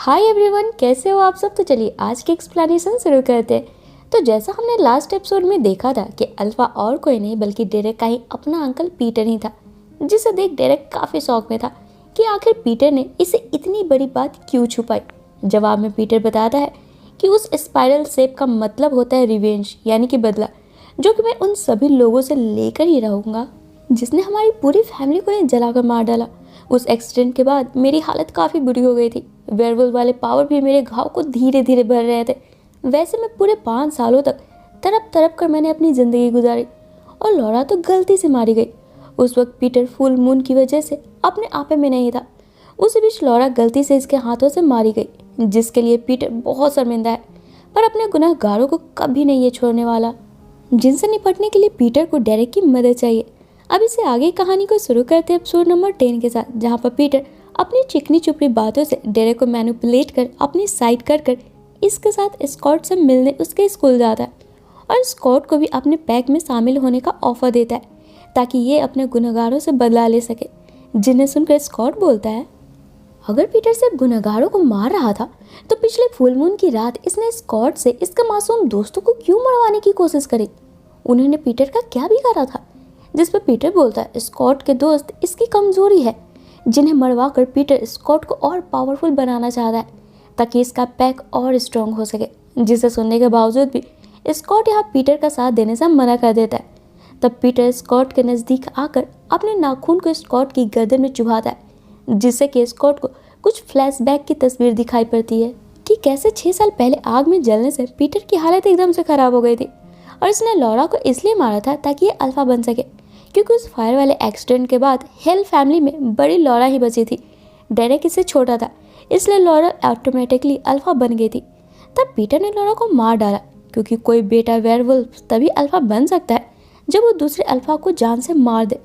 Hi everyone, कैसे हो आप सब। तो चलिए आज की एक्सप्लेनेशन शुरू करते हैं। तो जैसा हमने लास्ट एपिसोड में देखा था कि अल्फा और कोई नहीं बल्कि डेरेक का ही अपना अंकल पीटर ही था, जिसे देख डेरेक काफ़ी शौक में था कि आखिर पीटर ने इसे इतनी बड़ी बात क्यों छुपाई। जवाब में पीटर बताता है कि उस स्पाइरल शेप का मतलब होता है रिवेंज, यानी कि बदला, जो कि मैं उन सभी लोगों से लेकर ही रहूँगा जिसने हमारी पूरी फैमिली को ही जलाकर मार डाला। उस एक्सीडेंट के बाद मेरी हालत काफ़ी बुरी हो गई थी। वेयरवुल्फ वाले पावर भी मेरे घाव को धीरे धीरे भर रहे थे। वैसे मैं पूरे 5 सालों तक तड़प तड़प कर मैंने अपनी ज़िंदगी गुजारी और लॉरा तो गलती से मारी गई। उस वक्त पीटर फुल मून की वजह से अपने आपे में नहीं था। उसी बीच लॉरा गलती से इसके हाथों से मारी गई, जिसके लिए पीटर बहुत शर्मिंदा है, पर अपने गुनहगारों को कभी नहीं ये छोड़ने वाला। जिनसे निपटने के लिए पीटर को डेरेक की मदद चाहिए। अब इसे आगे कहानी को शुरू करते हैं एपिसोड नंबर 10 के साथ, जहाँ पर पीटर अपनी चिकनी चुपड़ी बातों से डेरेक को मैनिपुलेट कर अपनी साइड कर इसके साथ स्कॉट से मिलने उसके स्कूल जाता है और स्कॉट को भी अपने पैक में शामिल होने का ऑफर देता है ताकि ये अपने गुनहगारों से बदला ले सके। जिन्हें सुनकर स्कॉट बोलता है, अगर पीटर सिर्फ गुनहगारों को मार रहा था तो पिछले फुल मून की रात इसने स्कॉट से इसके मासूम दोस्तों को क्यों मरवाने की कोशिश करी। उन्होंने पीटर का क्या बिगाड़ा था। जिस पर पीटर बोलता है, स्कॉट के दोस्त इसकी कमजोरी है, जिन्हें मरवा कर पीटर स्कॉट को और पावरफुल बनाना चाहता है ताकि इसका पैक और स्ट्रॉन्ग हो सके। जिसे सुनने के बावजूद भी स्कॉट यहाँ पीटर का साथ देने से मना कर देता है। तब पीटर स्कॉट के नज़दीक आकर अपने नाखून को स्कॉट की गर्दन में चुभाता है, जिससे कि स्कॉट को कुछ फ्लैशबैक की तस्वीर दिखाई पड़ती है कि कैसे 6 साल पहले आग में जलने से पीटर की हालत एकदम से खराब हो गई थी और इसने लॉरा को इसलिए मारा था ताकि ये अल्फा बन सके, क्योंकि उस फायर वाले एक्सीडेंट के बाद हेल फैमिली में बड़ी लॉरा ही बची थी। डेरेक इससे छोटा था, इसलिए लॉरा ऑटोमेटिकली अल्फा बन गई थी। तब पीटर ने लॉरा को मार डाला, क्योंकि कोई बेटा वेयरवुल्फ तभी अल्फा बन सकता है जब वो दूसरे अल्फा को जान से मार दे।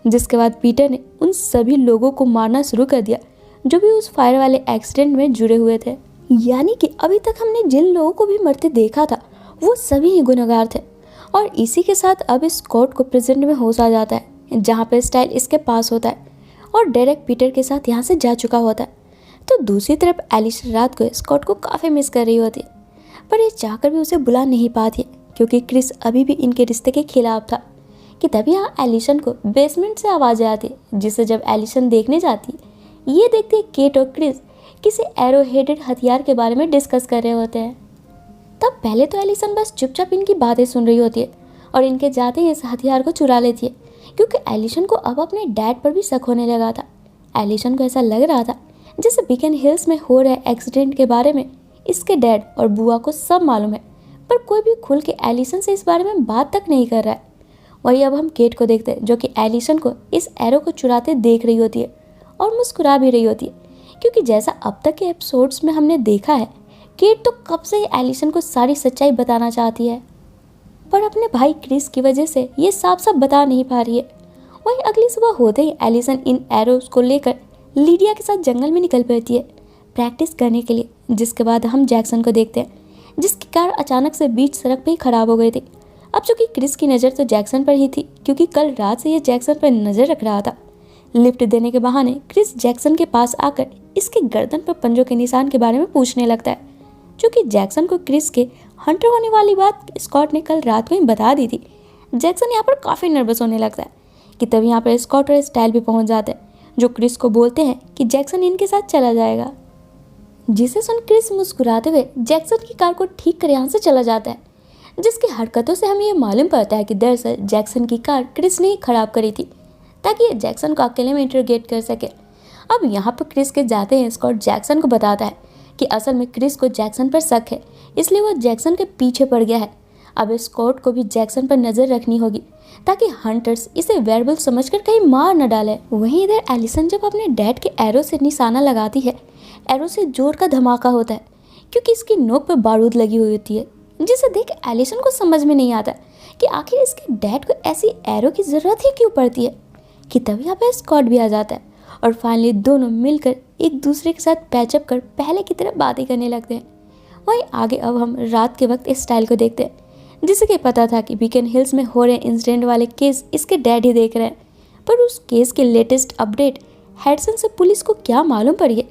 जिसके बाद पीटर ने उन सभी लोगों को मारना शुरू कर दिया जो भी उस फायर वाले एक्सीडेंट में जुड़े हुए थे। यानी कि अभी तक हमने जिन लोगों को भी मरते देखा था वो सभी ही गुनहगार थे। और इसी के साथ अब स्कॉट को प्रेजेंट में होश आ जाता है, जहाँ पर स्टाइल इसके पास होता है और डेरेक पीटर के साथ यहाँ से जा चुका होता है। तो दूसरी तरफ एलिसन रात को स्कॉट को काफ़ी मिस कर रही होती है, पर ये चाहकर भी उसे बुला नहीं पाती है क्योंकि क्रिस अभी भी इनके रिश्ते के खिलाफ था। कि तभी यहाँ एलिसन को बेसमेंट से आवाज़ आती है, जिसे जब एलिसन देखने जाती है ये देखती है केट और क्रिस किसी एरो हेडेड हथियार के बारे में डिस्कस कर रहे होते हैं। तब पहले तो एलिसन बस चुपचाप इनकी बातें सुन रही होती है और इनके जाते ही इस हथियार को चुरा लेती है, क्योंकि एलिसन को अब अपने डैड पर भी शक होने लगा था। एलिसन को ऐसा लग रहा था जैसे बीकन हिल्स में हो रहे एक्सीडेंट के बारे में इसके डैड और बुआ को सब मालूम है, पर कोई भी खुल के एलिसन से इस बारे में बात तक नहीं कर रहा है। वही अब हम केट को देखते हैं, जो कि एलिसन को इस एरो को चुराते देख रही होती है और मुस्कुरा भी रही होती है, क्योंकि जैसा अब तक के एपिसोड्स में हमने देखा है केट तो कब से ही एलिसन को सारी सच्चाई बताना चाहती है, पर अपने भाई क्रिस की वजह से ये साफ साफ बता नहीं पा रही है। वहीं अगली सुबह होते ही एलिसन इन एरोस को लेकर लीडिया के साथ जंगल में निकल पड़ती है प्रैक्टिस करने के लिए। जिसके बाद हम जैक्सन को देखते हैं, जिसकी कार अचानक से बीच सड़क पे ही खराब हो गई थी। अब चूंकि क्रिस की नज़र तो जैक्सन पर ही थी, क्योंकि कल रात से ये जैक्सन पर नज़र रख रहा था। लिफ्ट देने के बहाने क्रिस जैक्सन के पास आकर इसके गर्दन पर पंजों के निशान के बारे में पूछने लगता है, क्योंकि जैक्सन को क्रिस के हंटर होने वाली बात स्कॉट ने कल रात में ही बता दी थी। जैक्सन यहाँ पर काफ़ी नर्वस होने लगता है कि तभी यहाँ पर स्कॉट और स्टाइल भी पहुँच जाते हैं, जो क्रिस को बोलते हैं कि जैक्सन इनके साथ चला जाएगा। जिसे सुन क्रिस मुस्कुराते हुए जैक्सन की कार को ठीक कर यहाँ से चला जाता है, जिसकी हरकतों से हमें ये मालूम पड़ता है कि दरअसल जैक्सन की कार क्रिस ने ही खराब करी थी ताकि ये जैक्सन को अकेले में इंटरोगेट कर सके। अब यहाँ पर क्रिस के जाते हैं स्कॉट जैक्सन को बताता है कि असल में क्रिस को जैक्सन पर शक है, इसलिए वो जैक्सन के पीछे पड़ गया है। अब स्कॉट को भी जैक्सन पर नज़र रखनी होगी ताकि हंटर्स इसे वेयरवुल्फ समझकर कहीं मार न डाले। वहीं इधर एलिसन जब अपने डैड के एरो से निशाना लगाती है, एरो से जोर का धमाका होता है क्योंकि इसकी नोक पर बारूद लगी हुई होती है, जिसे देख एलिसन को समझ में नहीं आता कि आखिर इसके डैड को ऐसी एरो की ज़रूरत ही क्यों पड़ती है। कि तभी यहाँ पर स्कॉट भी आ जाता है और फाइनली दोनों मिलकर एक दूसरे के साथ पैचअप कर पहले की तरह बातें करने लगते हैं। वहीं आगे अब हम रात के वक्त इस स्टाइल को देखते हैं, जिसे कि पता था कि बीकन हिल्स में हो रहे इंसिडेंट वाले केस इसके डैड ही देख रहे हैं, पर उस केस के लेटेस्ट अपडेट हेडसन से पुलिस को क्या मालूम पड़ी है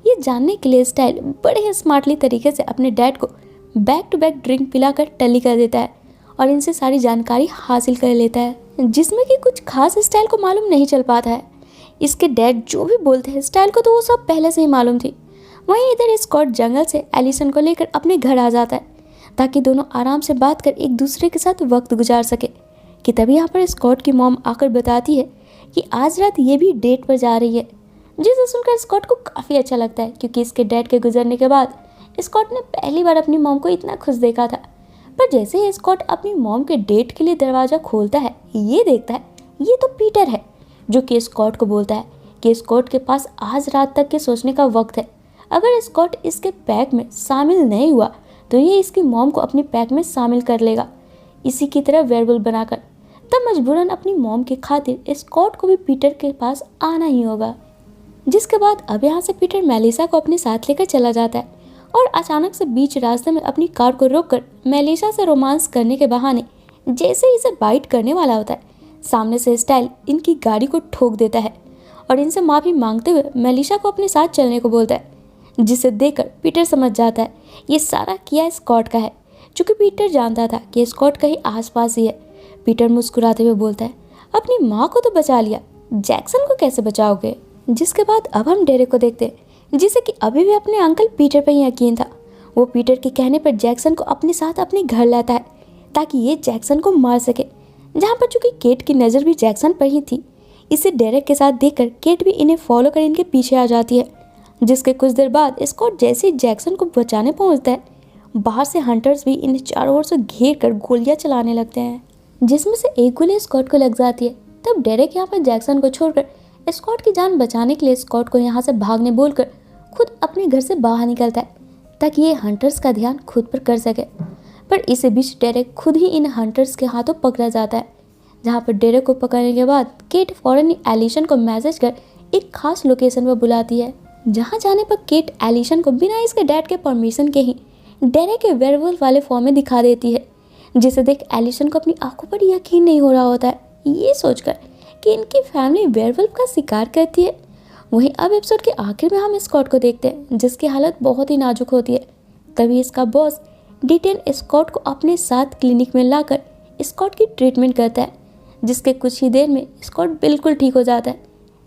ये जानने के लिए स्टाइल बड़े ही स्मार्टली तरीके से अपने डैड को बैक टू बैक ड्रिंक पिलाकर टल्ली कर देता है और इनसे सारी जानकारी हासिल कर लेता है, जिसमें कि कुछ खास स्टाइल को मालूम नहीं चल पाता है। इसके डैड जो भी बोलते हैं स्टाइल को तो वो सब पहले से ही मालूम थी। वहीं इधर स्कॉट जंगल से एलिसन को लेकर अपने घर आ जाता है ताकि दोनों आराम से बात कर एक दूसरे के साथ वक्त गुजार सके। कि तभी यहाँ पर स्कॉट की मॉम आकर बताती है कि आज रात ये भी डेट पर जा रही है, जिसे सुनकर स्कॉट को काफ़ी अच्छा लगता है क्योंकि इसके डैड के गुजरने के बाद स्कॉट ने पहली बार अपनी मॉम को इतना खुश देखा था। पर जैसे ही स्कॉट अपनी मॉम के डेट के लिए दरवाज़ा खोलता है, ये देखता है ये तो पीटर है, जो कि स्कॉट को बोलता है कि स्कॉट के पास आज रात तक के सोचने का वक्त है। अगर स्कॉट इसके पैक में शामिल नहीं हुआ तो ये इसकी मॉम को अपने पैक में शामिल कर लेगा, इसी की तरह वेयरवुल्फ बनाकर। तब मजबूरन अपनी मॉम की खातिर स्कॉट को भी पीटर के पास आना ही होगा। जिसके बाद अब यहाँ से पीटर मेलिसा को अपने साथ लेकर चला जाता है और अचानक से बीच रास्ते में अपनी कार को रोककर मेलिसा से रोमांस करने के बहाने जैसे ही इसे बाइट करने वाला होता है, सामने से स्टाइल इनकी गाड़ी को ठोक देता है और इनसे माफ़ी मांगते हुए मेलिसा को अपने साथ चलने को बोलता है, जिसे देखकर पीटर समझ जाता है ये सारा किया स्कॉट का है, चूँकि पीटर जानता था कि स्कॉट कहीं आसपास ही है। पीटर मुस्कुराते हुए बोलता है, अपनी माँ को तो बचा लिया, जैक्सन को कैसे बचाओगे। जिसके बाद अब हम डेरेक को देखते हैं, जिसे कि अभी भी अपने अंकल पीटर पर ही यकीन था। वो पीटर के कहने पर जैक्सन को अपने साथ अपने घर लाता है ताकि ये जैक्सन को मार सके। जहाँ पर चूँकि केट की नज़र भी जैक्सन पर ही थी, इसे डेरेक के साथ देखकर केट भी इन्हें फॉलो कर इनके पीछे आ जाती है। जिसके कुछ देर बाद स्कॉट जैसे ही जैक्सन को बचाने पहुँचता है, बाहर से हंटर्स भी इन्हें चारों ओर से घेर कर गोलियाँ चलाने लगते हैं, जिसमें से एक गोली स्कॉट को लग जाती है। तब डेरेक यहाँ पर जैक्सन को छोड़कर स्कॉट की जान बचाने के लिए स्कॉट को यहाँ से भागने बोलकर खुद अपने घर से बाहर निकलता है ताकि ये हंटर्स का ध्यान खुद पर कर सके। पर इसी बीच डेरेक खुद ही इन हंटर्स के हाथों पकड़ा जाता है, जहाँ पर डेरेक को पकड़ने के बाद केट फौरन ही एलिसन को मैसेज कर एक खास लोकेशन पर बुलाती है, जहाँ जाने पर केट एलिसन को बिना इसके डैड के परमिशन के ही डेरेक के वेयरवुल्फ वाले फॉर्म में दिखा देती है, जिसे देख एलिसन को अपनी आंखों पर यकीन नहीं हो रहा होता है, ये सोचकर कि इनकी फैमिली वेयरवुल्फ का शिकार करती है। वहीं अब एपिसोड के आखिर में हम स्कॉट को देखते हैं, जिसकी हालत बहुत ही नाजुक होती है। तभी इसका बॉस डिटेन स्कॉट को अपने साथ क्लिनिक में लाकर स्कॉट की ट्रीटमेंट करता है, जिसके कुछ ही देर में स्कॉट बिल्कुल ठीक हो जाता है,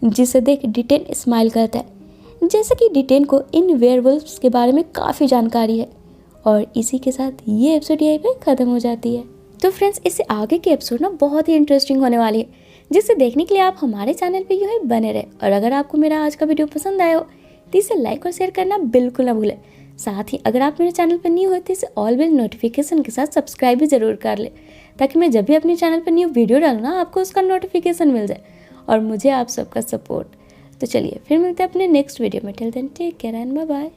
जिसे देख डिटेन स्माइल करता है, जैसे कि डिटेन को इन वेयरवुल्फ्स के बारे में काफ़ी जानकारी है। और इसी के साथ ये एपिसोड यहीं पे ख़त्म हो जाती है। तो फ्रेंड्स, इससे आगे के एपिसोड ना बहुत ही इंटरेस्टिंग होने वाली है, जिसे देखने के लिए आप हमारे चैनल पे यूँ ही बने रहे। और अगर आपको मेरा आज का वीडियो पसंद आया हो तो इसे लाइक और शेयर करना बिल्कुल ना भूलें। साथ ही अगर आप मेरे चैनल पर न्यू हो तो इसे ऑल बेल नोटिफिकेशन के साथ सब्सक्राइब भी ज़रूर कर ले, ताकि मैं जब भी अपने चैनल पर न्यू वीडियो डालूँ ना आपको उसका नोटिफिकेशन मिल जाए और मुझे आप सबका सपोर्ट। तो चलिए फिर मिलते हैं अपने नेक्स्ट वीडियो में। Till then take care and bye bye.